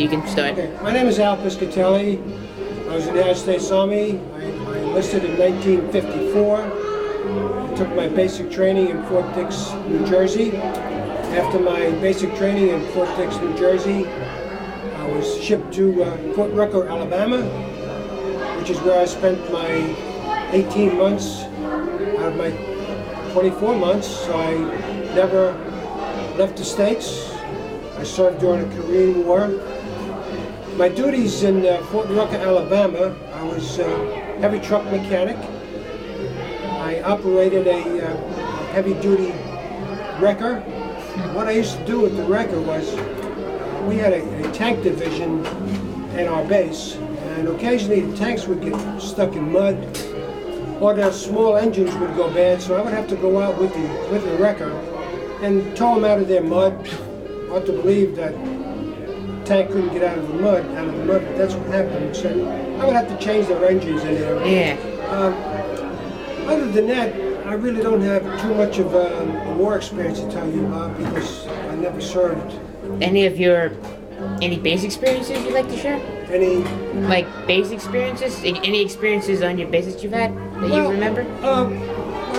You can start. Okay. My name is Al Piscitelli. I was in the United States Army. I enlisted in 1954. I took my basic training in Fort Dix, New Jersey. After my basic training in Fort Dix, New Jersey, I was shipped to Fort Rucker, Alabama, which is where I spent my 18 months out of my 24 months. So I never left the States. I served during the Korean War. My duties in Fort Rucker, Alabama, I was a heavy truck mechanic. I operated a heavy-duty wrecker. What I used to do with the wrecker was, we had a tank division in our base, and occasionally the tanks would get stuck in mud, or the small engines would go bad, so I would have to go out with the wrecker and tow them out of their mud. Hard to believe that the tank couldn't get out of the mud, but that's what happened. So I would have to change their engines in there. Yeah. Other than that, I really don't have too much of a war experience to tell you about because I never served. Any base experiences you'd like to share? Any? Like base experiences? Any experiences on your bases you've had that you remember? I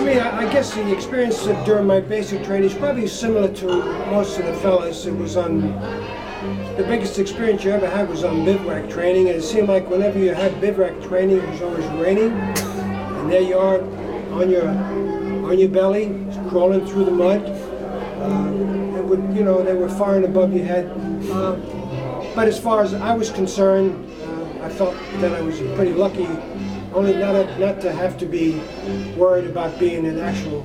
mean, I guess the experience during my basic training is probably similar to most of the fellas. It was the biggest experience you ever had was on bivouac training, and it seemed like whenever you had bivouac training, it was always raining, and there you are on your belly, crawling through the mud. They were firing above your head. But as far as I was concerned, I felt that I was pretty lucky, only not to have to be worried about being in actual,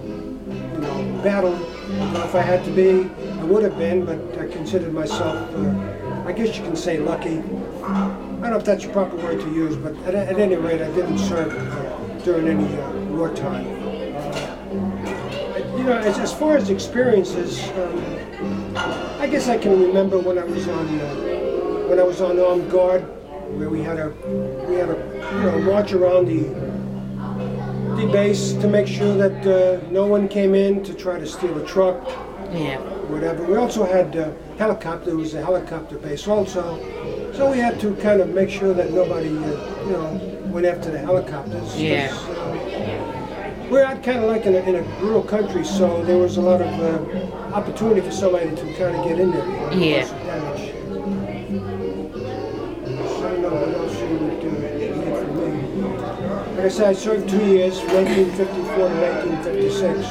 battle. If I had to be, I would have been, but I considered myself, I guess you can say lucky. I don't know if that's the proper word to use, but at any rate, I didn't serve during any wartime. As far as experiences, I guess I can remember when I was on armed guard, where we had a march around the base to make sure that no one came in to try to steal a truck. Yeah. Whatever. We also had helicopter. It was a helicopter base also, so we had to kind of make sure that nobody went after the helicopters. Yeah. We're out kind of like in a rural country, so there was a lot of opportunity for somebody to kind of get in there. Yeah. Damage. I don't know what else you would get for me. Like I said, I served 2 years, 1954 to 1956.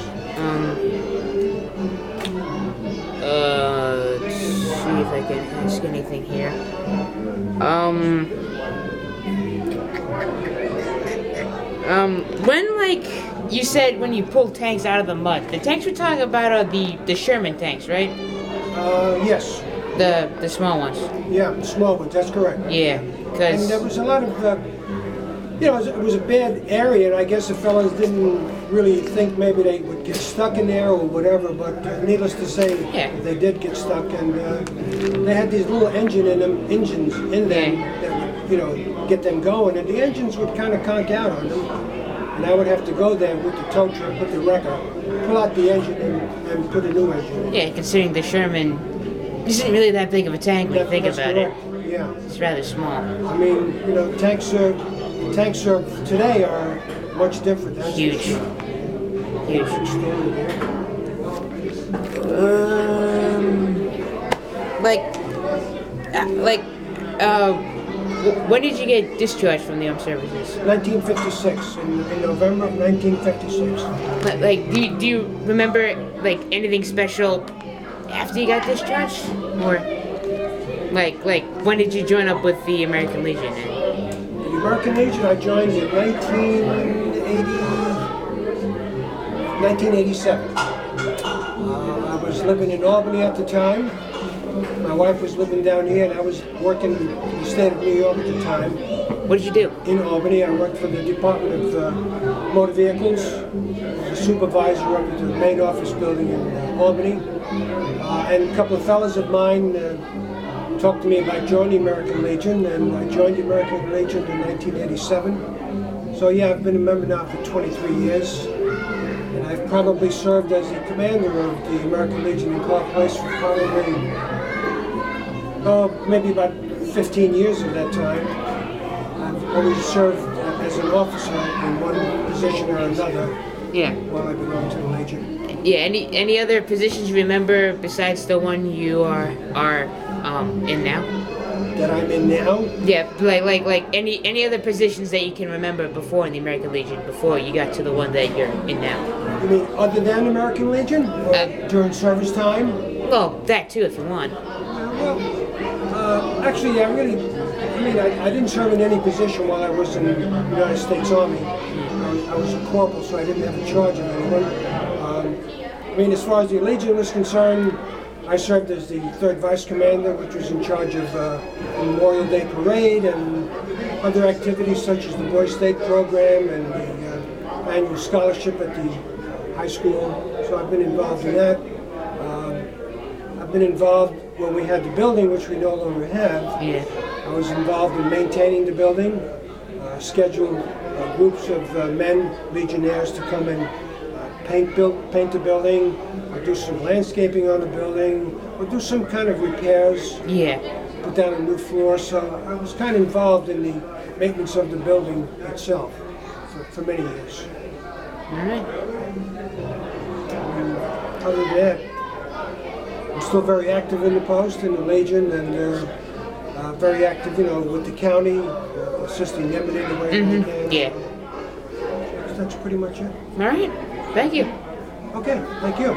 Let's see if I can ask anything here. When, you said when you pulled tanks out of the mud, the tanks we're talking about are the Sherman tanks, right? Yes. The small ones. Yeah, the small ones, that's correct. Yeah, because... And there was a lot of, it was a bad area, and I guess the fellows didn't really think maybe they would get stuck in there or whatever, but needless to say, they did get stuck, and they had these little engines in them that would, get them going, and the engines would kind of conk out on them, and I would have to go there with the tow truck, with the wrecker, pull out the engine and put a new engine in. Yeah, considering the Sherman isn't really that big of a tank when you think about correct. it. Yeah. It's rather small. I mean, tanks today are much different. That's Huge. Huge. When did you get discharged from the armed services? 1956, in November of 1956. Do you remember anything special after you got discharged, or when did you join up with the American Legion? The American Legion I joined in 1987. I was living in Albany at the time. My wife was living down here, and I was working in the state of New York at the time. What did you do? In Albany, I worked for the Department of Motor Vehicles, as a supervisor up at the main office building in Albany. And a couple of fellows of mine talked to me about joining the American Legion, and I joined the American Legion in 1987. So yeah, I've been a member now for 23 years. And I've probably served as the commander of the American Legion in Clark Place for probably maybe about 15 years of that time, I've always served as an officer in one position or another Yeah. while I belonged to the Legion. Yeah. Any other positions you remember besides the one you are in now? That I'm in now, Yeah, like any other positions that you can remember before in the American Legion before you got to the one that you're in now. you mean other than American Legion? Or during service time? Well, that too if you want. Well, actually, I didn't serve in any position while I was in the United States Army. I was a corporal, so I didn't have a charge of anyone. As far as the Legion was concerned, I served as the 3rd Vice Commander, which was in charge of the Memorial Day Parade and other activities such as the Boy State Program and the annual scholarship at the high school. So I've been involved in that. I've been involved when we had the building, which we no longer have. Yeah. I was involved in maintaining the building, scheduled groups of men, legionnaires, to come and paint the building, or do some landscaping on the building, or do some kind of repairs, Yeah. put down a new floor. So I was kind of involved in the maintenance of the building itself for many years. All right. Other than that, I'm still very active in the post, in the Legion, and very active, with the county, assisting them in any way we can. Yeah. That's pretty much it. All right. Thank you. Okay, thank you.